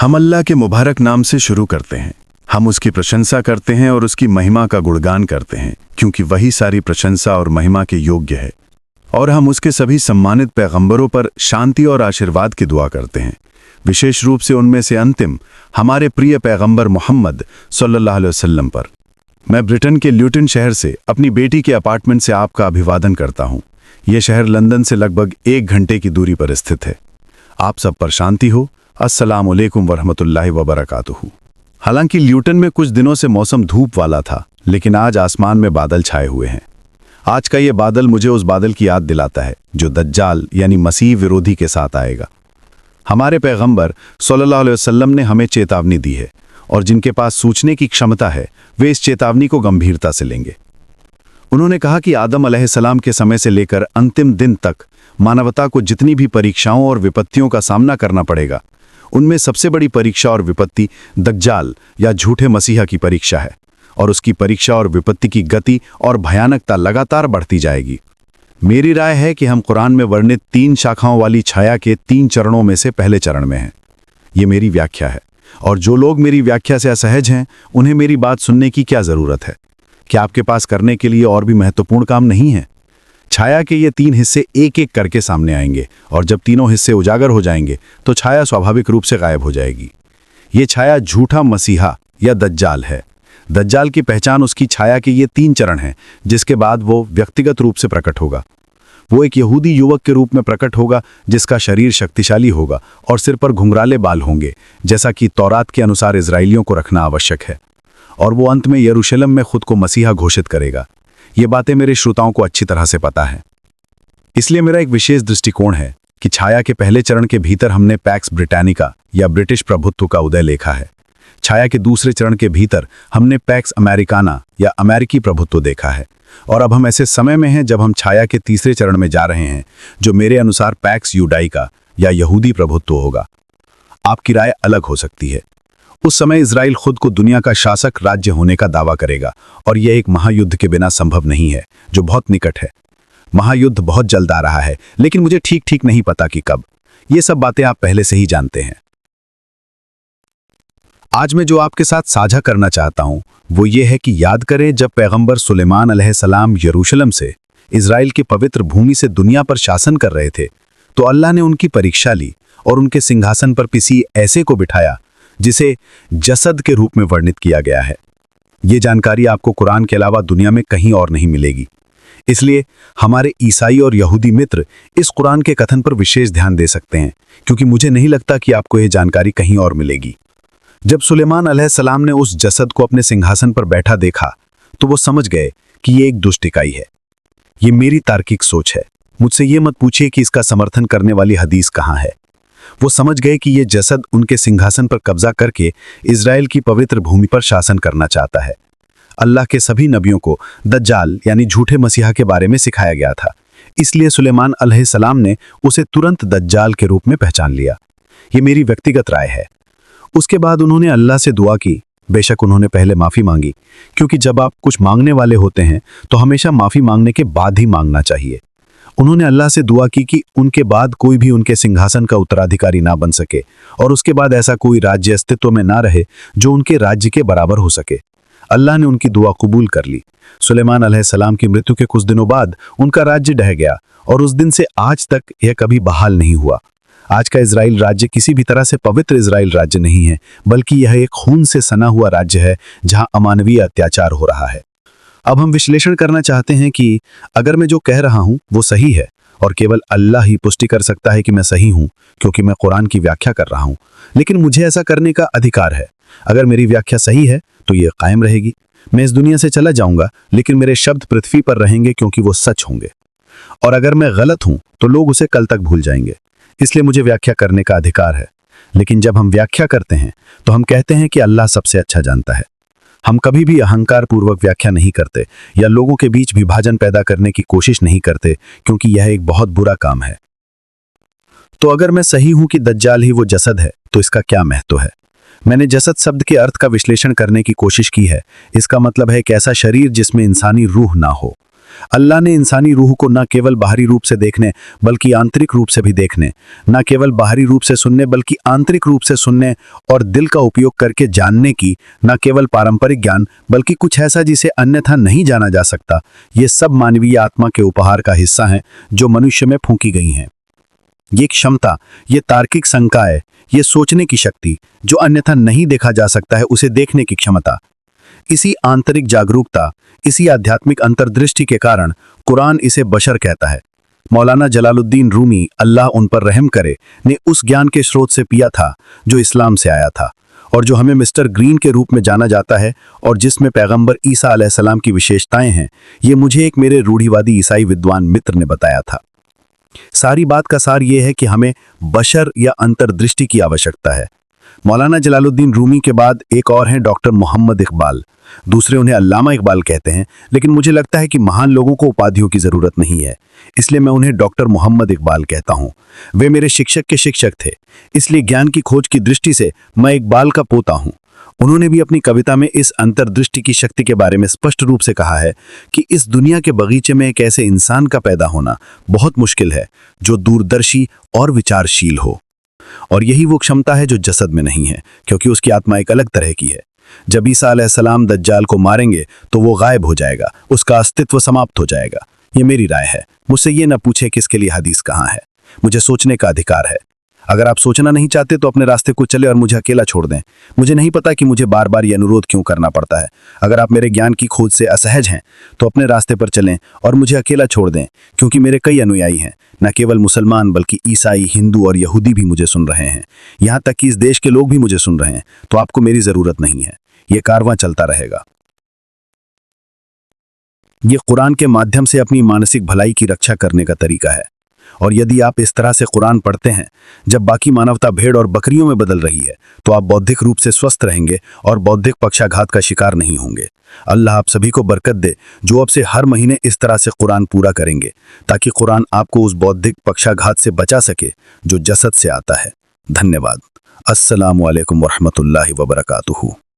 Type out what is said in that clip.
हम अल्लाह के मुबारक नाम से शुरू करते हैं। हम उसकी प्रशंसा करते हैं और उसकी महिमा का गुणगान करते हैं, क्योंकि वही सारी प्रशंसा और महिमा के योग्य है। और हम उसके सभी सम्मानित पैगंबरों पर शांति और आशीर्वाद की दुआ करते हैं, विशेष रूप से उनमें से अंतिम हमारे प्रिय पैगंबर मोहम्मद सल्लल्लाहु अलैहि वसल्लम पर। मैं ब्रिटेन के ल्यूटन शहर से अपनी बेटी के अपार्टमेंट से आपका अभिवादन करता हूँ। यह शहर लंदन से लगभग 1 घंटे की दूरी पर स्थित है। आप सब पर शांति हो। अस्सलाम वालेकुम वरहमतुल्लाहि वबरकातुहू। हालांकि ल्यूटन में कुछ दिनों से मौसम धूप वाला था, लेकिन आज आसमान में बादल छाए हुए हैं। आज का ये बादल मुझे उस बादल की याद दिलाता है जो दज्जाल यानी मसीह विरोधी के साथ आएगा। हमारे पैगंबर सल्लल्लाहु अलैहि वसल्लम ने हमें चेतावनी दी है, और जिनके पास सूझने की क्षमता है वे इस चेतावनी को गंभीरता से लेंगे। उन्होंने कहा कि आदम अलैहिस्सलाम के समय से लेकर अंतिम दिन तक मानवता को जितनी भी परीक्षाओं और विपत्तियों का सामना करना पड़ेगा, उनमें सबसे बड़ी परीक्षा और विपत्ति दज्जाल या झूठे मसीहा की परीक्षा है, और उसकी परीक्षा और विपत्ति की गति और भयानकता लगातार बढ़ती जाएगी। मेरी राय है कि हम कुरान में वर्णित 3 शाखाओं वाली छाया के 3 चरणों में से पहले चरण में हैं। ये मेरी व्याख्या है, और जो लोग मेरी व्याख्या से असहज हैं उन्हें मेरी बात सुनने की क्या जरूरत है? क्या आपके पास करने के लिए और भी महत्वपूर्ण काम नहीं है? छाया के ये 3 हिस्से एक एक करके सामने आएंगे, और जब तीनों हिस्से उजागर हो जाएंगे तो छाया स्वाभाविक रूप से गायब हो जाएगी। ये छाया झूठा मसीहा या दज्जाल है। दज्जाल की पहचान उसकी छाया के ये 3 चरण हैं, जिसके बाद वो व्यक्तिगत रूप से प्रकट होगा। वो एक यहूदी युवक के रूप में प्रकट होगा, जिसका शरीर शक्तिशाली होगा और सिर पर घुंघराले बाल होंगे, जैसा कि तौरात के अनुसार इजराइलियों को रखना आवश्यक है। और वो अंत में यरूशलेम में खुद को मसीहा घोषित करेगा। ये बातें मेरे श्रोताओं को अच्छी तरह से पता है। इसलिए मेरा एक विशेष दृष्टिकोण है कि छाया के पहले चरण के भीतर हमने पैक्स ब्रिटानिका या ब्रिटिश प्रभुत्व का उदय देखा है। छाया के दूसरे चरण के भीतर हमने पैक्स अमेरिकाना या अमेरिकी प्रभुत्व देखा है। और अब हम ऐसे समय में हैं जब हम छाया के तीसरे चरण में जा रहे हैं, जो मेरे अनुसार पैक्स यूडाइका या यहूदी प्रभुत्व होगा। आपकी राय अलग हो सकती है। उस समय इजराइल खुद को दुनिया का शासक राज्य होने का दावा करेगा, और यह एक महायुद्ध के बिना संभव नहीं है, जो बहुत निकट है। महायुद्ध बहुत जल्द आ रहा है, लेकिन मुझे ठीक नहीं पता कि कब। ये सब बातें आप पहले से ही जानते हैं। आज मैं जो आपके साथ साझा करना चाहता हूं वो ये है कि याद करें, जब पैगंबर सुलेमान अलैहिस्सलाम यरूशलेम से इजराइल की पवित्र भूमि से दुनिया पर शासन कर रहे थे, तो अल्लाह ने उनकी परीक्षा ली और उनके सिंहासन पर किसी ऐसे को बिठाया जिसे जसद के रूप में वर्णित किया गया है। ये जानकारी आपको कुरान के अलावा दुनिया में कहीं और नहीं मिलेगी। इसलिए हमारे ईसाई और यहूदी मित्र इस कुरान के कथन पर विशेष ध्यान दे सकते हैं, क्योंकि मुझे नहीं लगता कि आपको यह जानकारी कहीं और मिलेगी। जब सुलेमान अलैहिस्सलाम ने उस जसद को अपने सिंहासन पर बैठा देखा, तो वो समझ गए कि ये एक दुष्ट इकाई है। ये मेरी तार्किक सोच है। मुझसे ये मत पूछिए कि इसका समर्थन करने वाली हदीस कहाँ है। वो समझ गए कि ये जसद उनके सिंहासन पर कब्जा करके इजराइल की पवित्र भूमि पर शासन करना चाहता है। अल्लाह के सभी नबियों को दज्जाल यानी झूठे मसीहा के बारे में सिखाया गया था, इसलिए सुलेमान अलैहिस्सलाम ने उसे तुरंत दज्जाल के रूप में पहचान लिया। ये मेरी व्यक्तिगत राय है। उसके बाद उन्होंने अल्लाह से दुआ की। बेशक उन्होंने पहले माफ़ी मांगी, क्योंकि जब आप कुछ मांगने वाले होते हैं तो हमेशा माफ़ी मांगने के बाद ही मांगना चाहिए। उन्होंने अल्लाह से दुआ की कि उनके बाद कोई भी उनके सिंहासन का उत्तराधिकारी ना बन सके, और उसके बाद ऐसा कोई राज्य अस्तित्व में ना रहे जो उनके राज्य के बराबर हो सके। अल्लाह ने उनकी दुआ कबूल कर ली। सुलेमान अलैहिस्सलाम की मृत्यु के कुछ दिनों बाद उनका राज्य ढह गया, और उस दिन से आज तक यह कभी बहाल नहीं हुआ। आज का इजराइल राज्य किसी भी तरह से पवित्र इजराइल राज्य नहीं है, बल्कि यह एक खून से सना हुआ राज्य है जहां अमानवीय अत्याचार हो रहा है। अब हम विश्लेषण करना चाहते हैं कि अगर मैं जो कह रहा हूं वो सही है, और केवल अल्लाह ही पुष्टि कर सकता है कि मैं सही हूं, क्योंकि मैं कुरान की व्याख्या कर रहा हूं, लेकिन मुझे ऐसा करने का अधिकार है। अगर मेरी व्याख्या सही है तो ये कायम रहेगी। मैं इस दुनिया से चला जाऊंगा, लेकिन मेरे शब्द पृथ्वी पर रहेंगे, क्योंकि वो सच होंगे। और अगर मैं गलत हूं तो लोग उसे कल तक भूल जाएंगे। इसलिए मुझे व्याख्या करने का अधिकार है। लेकिन जब हम व्याख्या करते हैं तो हम कहते हैं कि अल्लाह सबसे अच्छा जानता है। हम कभी भी अहंकार पूर्वक व्याख्या नहीं करते या लोगों के बीच विभाजन पैदा करने की कोशिश नहीं करते, क्योंकि यह एक बहुत बुरा काम है। तो अगर मैं सही हूं कि दज्जाल ही वो जसद है, तो इसका क्या महत्व है? मैंने जसद शब्द के अर्थ का विश्लेषण करने की कोशिश की है। इसका मतलब है एक ऐसा शरीर जिसमें इंसानी रूह ना हो। अल्लाह ने इंसानी रूह को न केवल बाहरी रूप से देखने बल्कि आंतरिक रूप से भी देखने, न केवल बाहरी रूप से सुनने बल्कि आंतरिक रूप से सुनने और दिल का उपयोग करके जानने की, न केवल पारंपरिक ज्ञान बल्कि कुछ ऐसा जिसे अन्यथा नहीं जाना जा सकता, ये सब मानवीय आत्मा के उपहार का हिस्सा हैं जो मनुष्य में फूंकी गई हैं। ये क्षमता, ये तार्किक संकाय, ये सोचने की शक्ति जो अन्यथा नहीं देखा जा सकता है, उसे देखने की क्षमता, इसी आंतरिक जागरूकता, इसी आध्यात्मिक अंतर्दृष्टि के कारण कुरान इसे बशर कहता है। मौलाना जलालुद्दीन रूमी, अल्लाह उन पर रहम करे, ने उस ज्ञान के स्रोत से पिया था जो इस्लाम से आया था और जो हमें मिस्टर ग्रीन के रूप में जाना जाता है और जिसमें पैगंबर ईसा अलैहिस्सलाम की विशेषताएं हैं। ये मुझे एक मेरे रूढ़िवादी ईसाई विद्वान मित्र ने बताया था। सारी बात का सार ये है कि हमें बशर या अंतर्दृष्टि की आवश्यकता है। मौलाना जलालुद्दीन रूमी के बाद एक और हैं डॉक्टर मोहम्मद इकबाल। दूसरे उन्हें अल्लामा इकबाल कहते हैं, लेकिन मुझे लगता है कि महान लोगों को उपाधियों की जरूरत नहीं है, इसलिए मैं उन्हें डॉक्टर मोहम्मद इकबाल कहता हूं। वे मेरे शिक्षक के शिक्षक थे, इसलिए ज्ञान की खोज की दृष्टि से मैं इकबाल का पोता हूं। उन्होंने भी अपनी कविता में इस अंतर्दृष्टि की शक्ति के बारे में स्पष्ट रूप से कहा है कि इस दुनिया के बगीचे में एक ऐसे इंसान का पैदा होना बहुत मुश्किल है जो दूरदर्शी और विचारशील हो, और यही वो क्षमता है जो जसद में नहीं है, क्योंकि उसकी आत्मा एक अलग तरह की है। जब ईसा अलैहिस्सलाम दज्जाल को मारेंगे तो वो गायब हो जाएगा, उसका अस्तित्व समाप्त हो जाएगा। ये मेरी राय है। मुझसे ये न पूछे कि इसके लिए हदीस कहाँ है। मुझे सोचने का अधिकार है। अगर आप सोचना नहीं चाहते तो अपने रास्ते को चले और मुझे अकेला छोड़ दें। मुझे नहीं पता कि मुझे बार बार ये अनुरोध क्यों करना पड़ता है। अगर आप मेरे ज्ञान की खोज से असहज हैं तो अपने रास्ते पर चलें और मुझे अकेला छोड़ दें, क्योंकि मेरे कई अनुयायी हैं। न केवल मुसलमान बल्कि ईसाई, हिंदू और यहूदी भी मुझे सुन रहे हैं। यहाँ तक कि इस देश के लोग भी मुझे सुन रहे हैं। तो आपको मेरी ज़रूरत नहीं है। ये कारवां चलता रहेगा। ये कुरान के माध्यम से अपनी मानसिक भलाई की रक्षा करने का तरीका है। और यदि आप इस तरह से कुरान पढ़ते हैं जब बाकी मानवता भेड़ और बकरियों में बदल रही है, तो आप बौद्धिक रूप से स्वस्थ रहेंगे और बौद्धिक पक्षाघात का शिकार नहीं होंगे। अल्लाह आप सभी को बरकत दे जो अब से हर महीने इस तरह से कुरान पूरा करेंगे, ताकि कुरान आपको उस बौद्धिक पक्षाघात से बचा सके जो जसद से आता है। धन्यवाद। अस्सलामु अलैकुम वरहमतुल्लाहि वबरकातुहू।